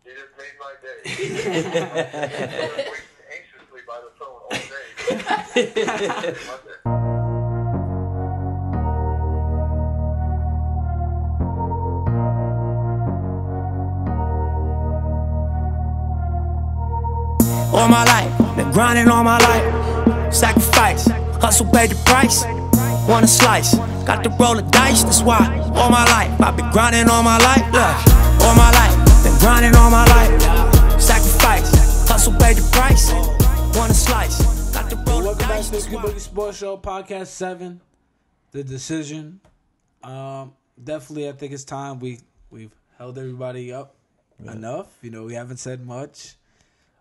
You just made my day. I was waiting anxiously by the phone all day. All my life, been grinding all my life. Sacrifice, hustle paid the price. Want a slice, got to roll the dice. That's why all my life, I've been grinding all my life. Look, all my life, been grinding all my life. Sacrifice, hustle paid the price. Want a slice, got to roll the Welcome back dice. to the That's why. Qboogie Sports Show, Podcast 7, The Decision. Definitely, I think it's time we've held everybody up enough. You know, we haven't said much.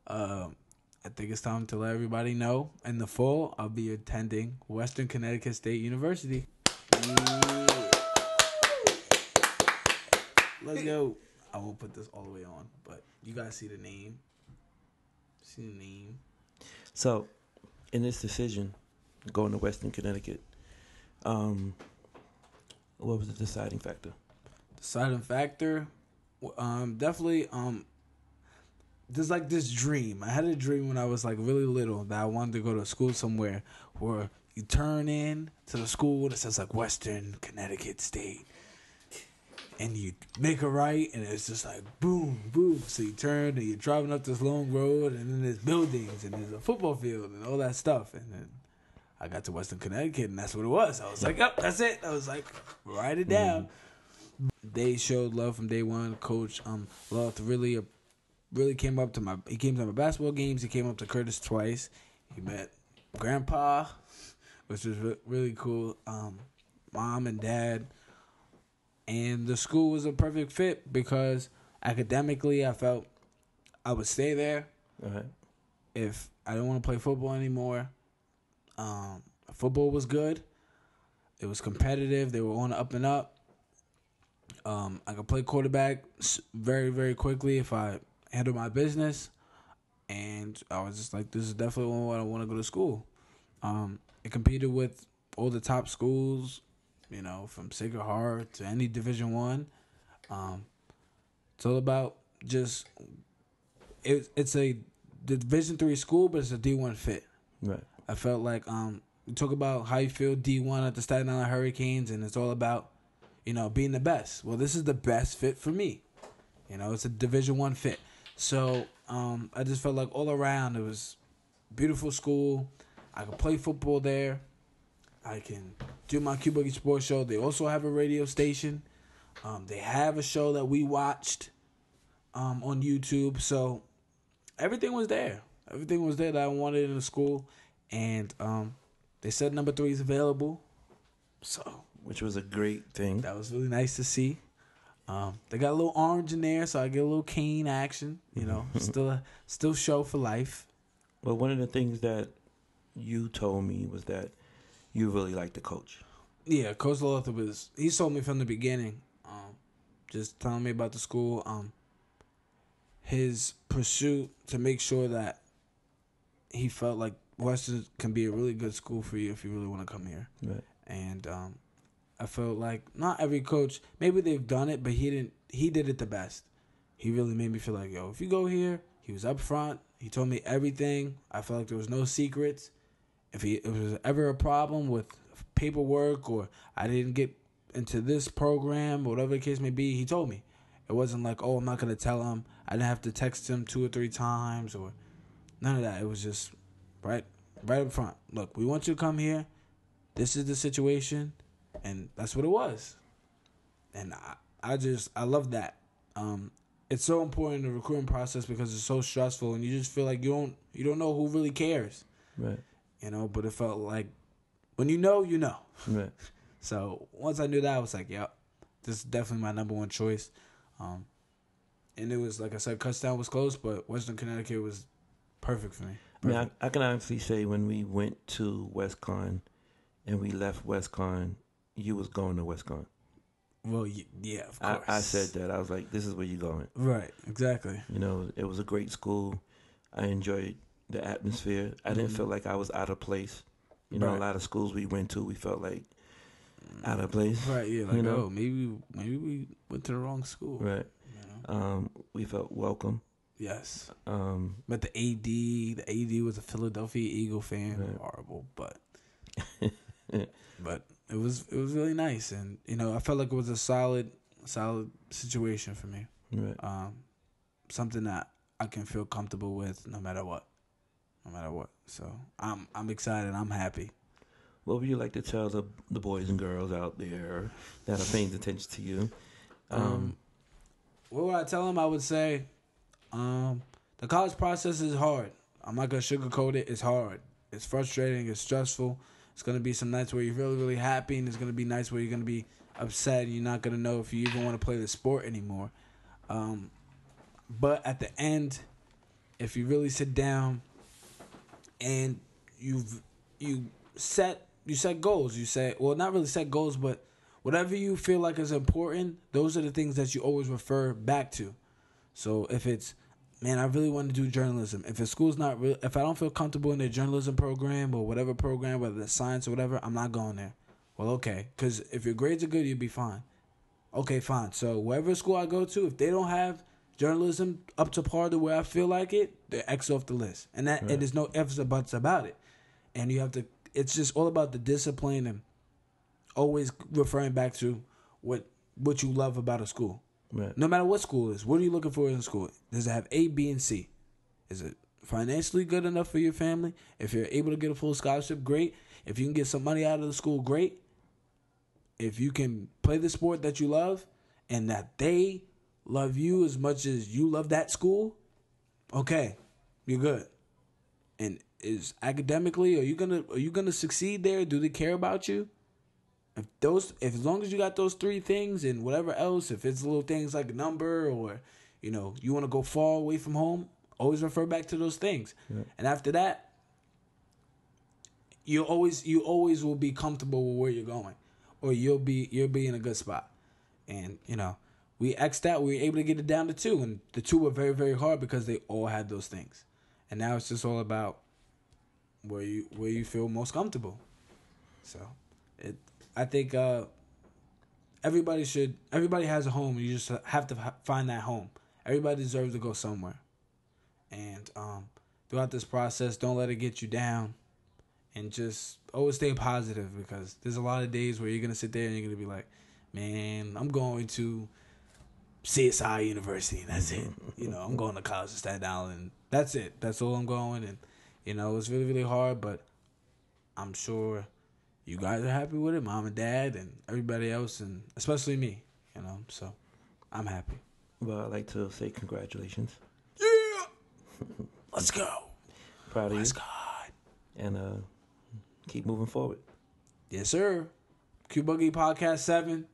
I think it's time to let everybody know. In the fall, I'll be attending Western Connecticut State University. Let's go. I won't put this all the way on, but you guys see the name. See the name. So, in this decision, going to Western Connecticut, what was the deciding factor? Deciding factor, definitely. There's like this dream. I had a dream when I was like really little that I wanted to go to school somewhere where you turn in to the school that says like Western Connecticut State, and you make a right, and it's just like boom, boom. So you turn and you're driving up this long road, and then there's buildings and there's a football field and all that stuff. And then I got to Western Connecticut, and that's what it was. I was like, yep, that's it. I was like, write it down. They showed love from day one. Coach Loth really came up to he came to my basketball games. He came up to Curtis twice. He met Grandpa, which was really cool. Mom and Dad. And the school was a perfect fit because academically I felt I would stay there. Okay. If I didn't want to play football anymore. Football was good. It was competitive. They were on the up and up. I could play quarterback very, very quickly if I handle my business. And I was just like, this is definitely what I want to go to school. It competed with all the top schools, you know, from Sacred Heart to any Division I. It's all about just it's a Division III school, but it's a D1 fit. Right. I felt like you talk about how you feel D1 at the Staten Island Hurricanes, and it's all about, you know, being the best. Well, this is the best fit for me. You know, it's a Division I fit. So I just felt like all around it was beautiful school. I could play football there. I can do my Qboogie Sports Show. They also have a radio station. They have a show that we watched on YouTube. So everything was there. Everything was there that I wanted in the school. And they said number 3 is available. So, Which was a great thing. that was really nice to see. They got a little orange in there, so I get a little cane action. You know, still show for life. Well, one of the things that you told me was that you really liked the coach. Yeah, Coach Lothar he told me from the beginning, just telling me about the school, his pursuit to make sure that he felt like Western can be a really good school for you if you really want to come here. Right. And I felt like not every coach, maybe they've done it, but he did it the best. He really made me feel like, yo, if you go here, he was up front. He told me everything. I felt like there was no secrets. If it was ever a problem with paperwork or I didn't get into this program or whatever the case may be, he told me. It wasn't like, oh, I'm not going to tell him. I didn't have to text him 2 or 3 times or none of that. It was just right up front. Look, we want you to come here. This is the situation. And that's what it was. And I love that. It's so important in the recruiting process because it's so stressful and you just feel like you don't know who really cares. Right. You know, but it felt like when you know, you know. Right. So once I knew that, I was like, yep, this is definitely my number one choice. And it was, like I said, Kutztown was close, but Western Connecticut was perfect for me. Perfect. I mean, I can honestly say when we went to WestCon and we left WestCon, you was going to WestCon. Well, yeah, of course. I said that. I was like, this is where you're going. Right, exactly. You know, it was a great school. I enjoyed the atmosphere. I didn't feel like I was out of place. You know, Right. a lot of schools we went to, we felt like out of place. Right, yeah, like, you know? oh, maybe we went to the wrong school. Right. You know? We felt welcome. Yes. But the AD was a Philadelphia Eagle fan. Right. Horrible, but but it was really nice, and I felt like it was a solid situation for me. Right. Something that I can feel comfortable with no matter what. So I'm excited. I'm happy. What would you like to tell the boys and girls out there that are paying attention to you? What would I tell them? I would say, the college process is hard. I'm not gonna sugarcoat it. It's hard. It's frustrating. It's stressful. It's gonna be some nights where you're really, really happy, and there's gonna be nights where you're gonna be upset, and you're not gonna know if you even want to play the sport anymore. But at the end, if you really sit down and you set goals, you say, well, not really set goals, but whatever you feel like is important, those are the things that you always refer back to. So if it's, man, I really want to do journalism. If school's not real, if I don't feel comfortable in the journalism program or whatever program, whether it's science or whatever, I'm not going there. Well, okay, because if your grades are good, you'll be fine. Okay, fine. So whatever school I go to, if they don't have journalism up to par the way I feel like it, they're X off the list. And that and there's no ifs or buts about it. And you have to, it's just all about the discipline and always referring back to what you love about a school. Right. No matter what school it is, what are you looking for in school? Does it have A, B, and C? Is it financially good enough for your family? If you're able to get a full scholarship, great. If you can get some money out of the school, great. If you can play the sport that you love and that they love you as much as you love that school, okay, you're good. And is academically, are you gonna succeed there? Do they care about you? If as long as you got those three things and whatever else, if it's little things like a number or you want to go far away from home, always refer back to those things. Yeah. And after that, you always will be comfortable with where you're going, or you'll be in a good spot. And we X'd out. We were able to get it down to 2, and the 2 were very, very hard because they all had those things. And now it's just all about where you feel most comfortable. So I think everybody has a home. You just have to find that home. Everybody deserves to go somewhere. And throughout this process, don't let it get you down. And just always stay positive, because there's a lot of days where you're going to sit there and you're going to be like, man, I'm going to CSI University, and that's it. I'm going to college in Staten Island, and that's it. That's all I'm going. And, it's really, really hard, but I'm sure you guys are happy with it, mom and dad and everybody else, and especially me, so I'm happy. Well, I'd like to say congratulations. Yeah! Let's go. Proud of you. Let's go. And keep moving forward. Yes, sir. Qboogie Podcast 7.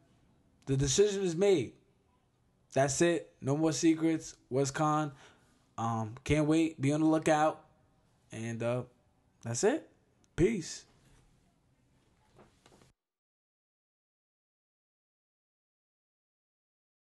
The decision is made. That's it. No more secrets. WestCon. Can't wait. Be on the lookout. And that's it. Peace.